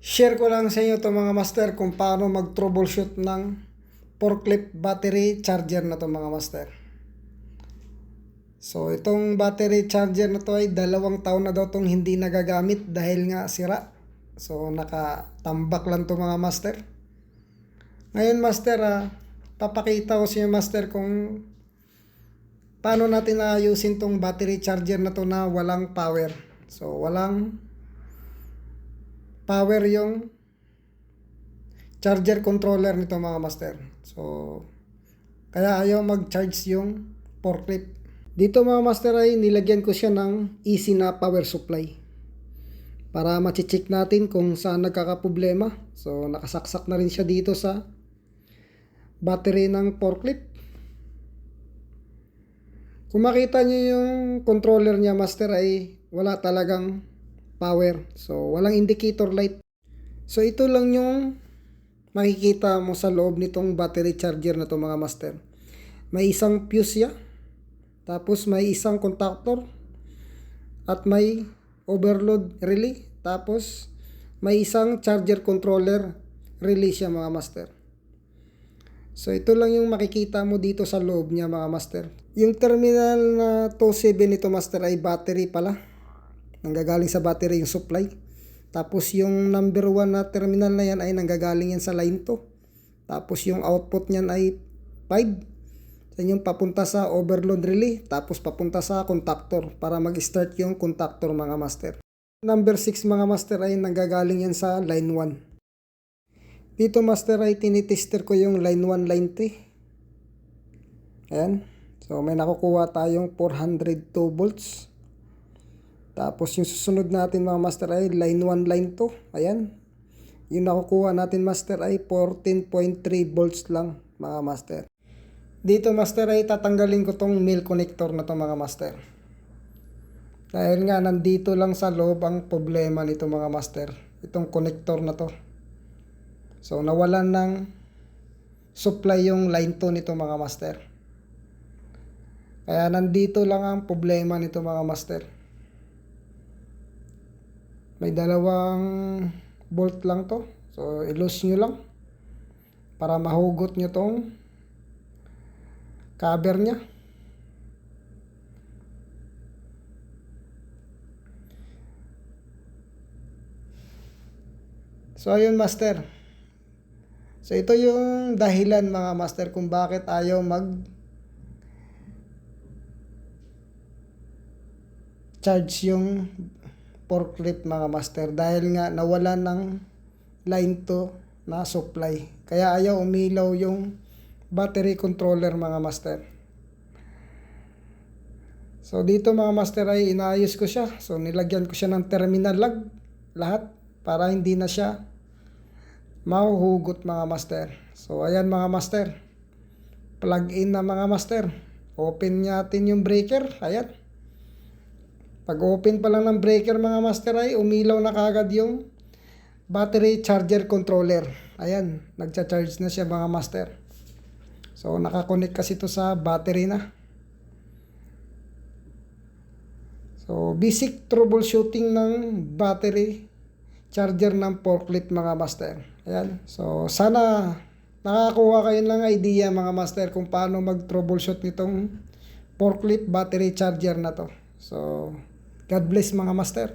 Share ko lang sa inyo to mga master kung paano mag-troubleshoot ng forklift battery charger na to mga master. So itong battery charger na to ay 2 taon na daw tong hindi nagagamit dahil nga sira. So nakatambak lang to mga master. Ngayon master, papakita ko sa inyo master kung paano natin ayusin tong battery charger na to na walang power. So walang power yung charger controller nito mga master. So kaya ayaw mag-charge yung forklift. Dito mga master ay nilagyan ko siya ng easy na power supply para ma-check natin kung saan nagkakaproblema. So nakasaksak na rin siya dito sa battery ng forklift. Kung makita nyo yung controller niya master ay wala talagang power. So walang indicator light. So ito lang yung makikita mo sa loob nitong battery charger na to mga master. May isang fuse siya. Tapos may isang contactor. At may overload relay. Tapos may isang charger controller relay siya mga master. So ito lang yung makikita mo dito sa loob niya mga master. Yung terminal na 27 nito master ay battery pala. Nanggagaling sa battery yung supply. Tapos yung number 1 na terminal na yan ay nanggagaling yan sa line 2. Tapos yung output niyan ay 5. Yan yung papunta sa overload relay. Tapos papunta sa contactor para mag-start yung contactor mga master. Number 6 mga master ay nanggagaling yan sa line 1. Dito master ay tinitester ko yung line 1, line 3. Ayan. So may nakukuha tayong 402 volts. Tapos yung susunod natin mga master ay line 1, line 2. Ayan. Yung nakukuha natin master ay 14.3 volts lang mga master. Dito master ay tatanggalin ko tong male connector na to mga master. Dahil nga nandito lang sa loob ang problema nito mga master. Itong connector na to. So nawalan ng supply yung line 2 nito mga master. Kaya nandito lang ang problema nito mga master. May 2 bolt lang to. So i-loose nyo lang para mahugot nyo tong cover nya. So ayun master. So ito yung dahilan mga master kung bakit ayaw charge yung forklift mga master. Dahil nga nawalan ng line 2 na supply. Kaya ayaw umilaw yung battery controller mga master. So dito mga master ay inaayos ko siya. So nilagyan ko siya ng terminal lock lahat para hindi na siya mahuhugot mga master. So ayan mga master. Plug in na mga master. Open natin yung breaker. Ayan. Pag open pa lang ng breaker mga master ay umilaw na kagad yung battery charger controller. Ayan. Nagcha-charge na siya mga master. So nakakonect kasi ito sa battery na. So basic troubleshooting ng battery charger ng forklift mga master. Ayan. So sana nakakuha kayo ng idea mga master kung paano mag-troubleshoot nitong forklift battery charger na to. So God bless mga master.